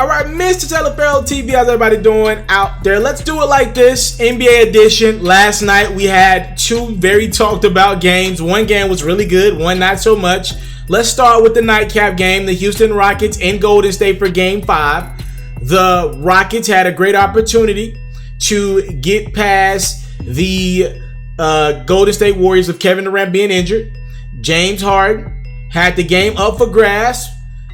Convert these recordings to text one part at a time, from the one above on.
All right, Mr.Taliaferro TV, how's everybody doing out there? Let's do it like this, NBA edition. Last night we had two very talked about games. One game was really good, one not so much. Let's start with the nightcap game, the Houston Rockets in Golden State for Game 5. The Rockets had a great opportunity to get past the Golden State Warriors with Kevin Durant being injured. James Harden had the game up for grabs.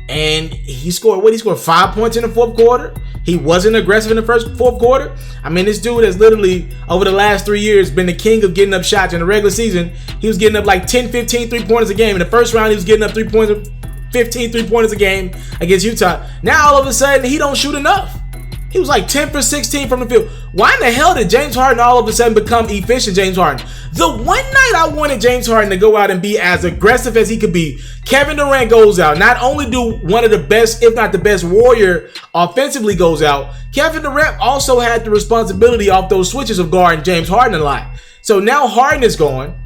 And he scored, he scored 5 points in the fourth quarter. He wasn't aggressive in the fourth quarter. I mean, this dude has literally, over the last 3 years, been the king of getting up shots. In the regular season, he was getting up like 10, 15 three-pointers a game. In the first round, he was getting up 15 three-pointers a game against Utah. Now, all of a sudden, he don't shoot enough. He was like 10 for 16 from the field. Why in the hell did James Harden all of a sudden become efficient James Harden? The one night I wanted James Harden to go out and be as aggressive as he could be, Kevin Durant goes out. Not only do one of the best, if not the best Warrior offensively goes out, Kevin Durant also had the responsibility off those switches of guarding James Harden a lot. So now Harden is gone.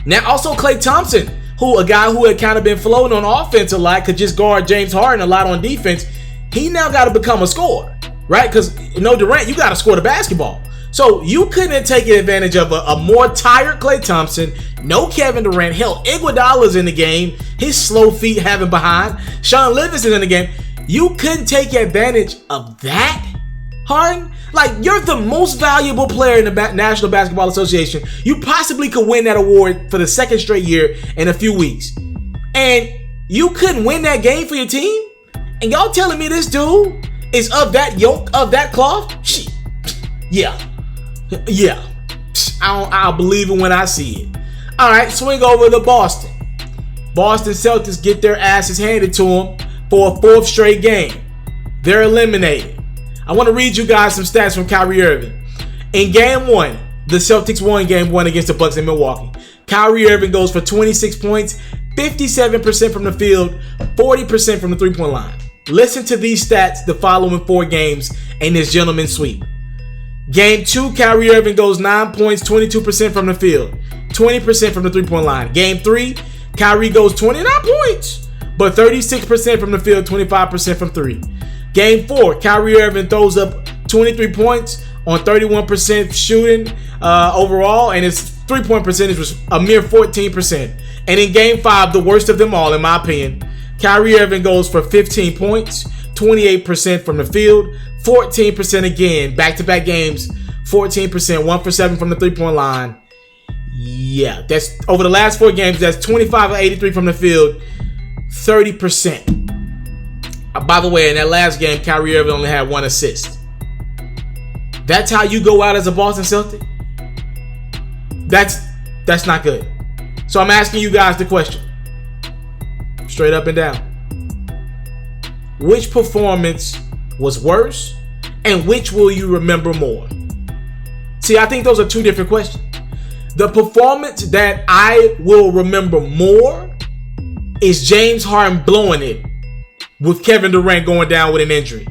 Now also Klay Thompson, a guy who had kind of been floating on offense a lot, could just guard James Harden a lot on defense. He now got to become a scorer, right? Because Durant, you got to score the basketball. So you couldn't take advantage of a more tired Klay Thompson, no Kevin Durant. Hell, Iguodala's in the game. His slow feet having behind. Sean Livingston in the game. You couldn't take advantage of that, Harden? Like, you're the most valuable player in the National Basketball Association. You possibly could win that award for the second straight year in a few weeks. And you couldn't win that game for your team? And y'all telling me this dude is of that yoke, of that cloth? Shit. Yeah. I'll believe it when I see it. All right, swing over to Boston. Boston Celtics get their asses handed to them for a fourth straight game. They're eliminated. I want to read you guys some stats from Kyrie Irving. In Game 1, the Celtics won Game 1 against the Bucks in Milwaukee. Kyrie Irving goes for 26 points, 57% from the field, 40% from the three-point line. Listen to these stats the following 4 games in this gentleman's sweep. Game 2, Kyrie Irving goes 9 points, 22% from the field, 20% from the three-point line. Game 3, Kyrie goes 29 points, but 36% from the field, 25% from 3. Game 4, Kyrie Irving throws up 23 points on 31% shooting overall, and his three-point percentage was a mere 14%. And in Game 5, the worst of them all, in my opinion, Kyrie Irving goes for 15 points, 28% from the field, 14% again, back-to-back games, 14%, 1 for 7 from the three-point line. Yeah, that's over the last 4 games, that's 25 of 83 from the field, 30%. By the way, in that last game, Kyrie Irving only had 1 assist. That's how you go out as a Boston Celtic? That's not good. So I'm asking you guys the question. Straight up and down. Which performance was worse, and which will you remember more? See, I think those are 2 different questions. The performance that I will remember more is James Harden blowing it with Kevin Durant going down with an injury.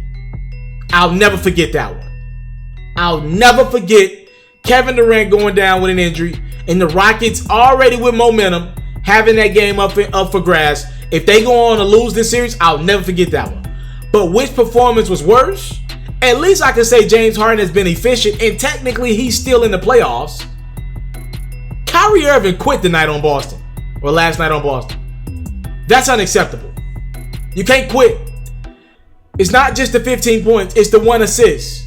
I'll never forget that one. I'll never forget Kevin Durant going down with an injury, and the Rockets already with momentum, having that game up for grabs. If they go on to lose this series, I'll never forget that one. But which performance was worse? At least I can say James Harden has been efficient, and technically he's still in the playoffs. Kyrie Irving quit tonight on Boston, or last night on Boston. That's unacceptable. You can't quit. It's not just the 15 points, it's the 1 assist.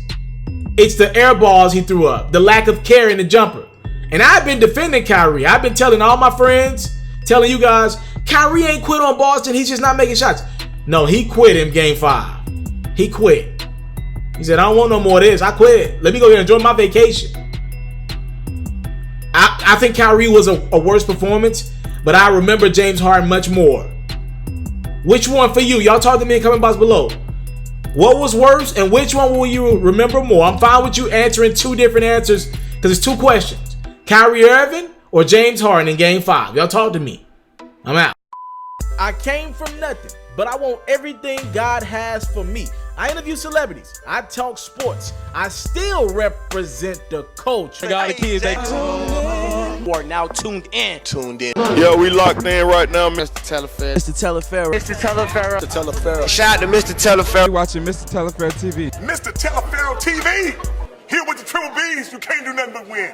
It's the air balls he threw up, the lack of care in the jumper. And I've been defending Kyrie. I've been telling all my friends, telling you guys, Kyrie ain't quit on Boston. He's just not making shots. No, he quit in Game 5. He quit. He said, I don't want no more of this. I quit. Let me go here and enjoy my vacation. I think Kyrie was a worse performance, but I remember James Harden much more. Which one for you? Y'all talk to me in the comment box below. What was worse, and which one will you remember more? I'm fine with you answering 2 different answers because it's 2 questions. Kyrie Irving or James Harden in Game 5? Y'all talk to me. I'm out. I came from nothing, but I want everything God has for me. I interview celebrities. I talk sports. I still represent the culture. I got the kids. who are now tuned in. Yo, we locked in right now, Mr. Mr. Taliaferro. Mr. Taliaferro. Mr. Taliaferro. Shout out to Mr. Taliaferro. You're watching Mr. Taliaferro TV. Mr. Taliaferro TV. Here with the Triple B's, you can't do nothing but win.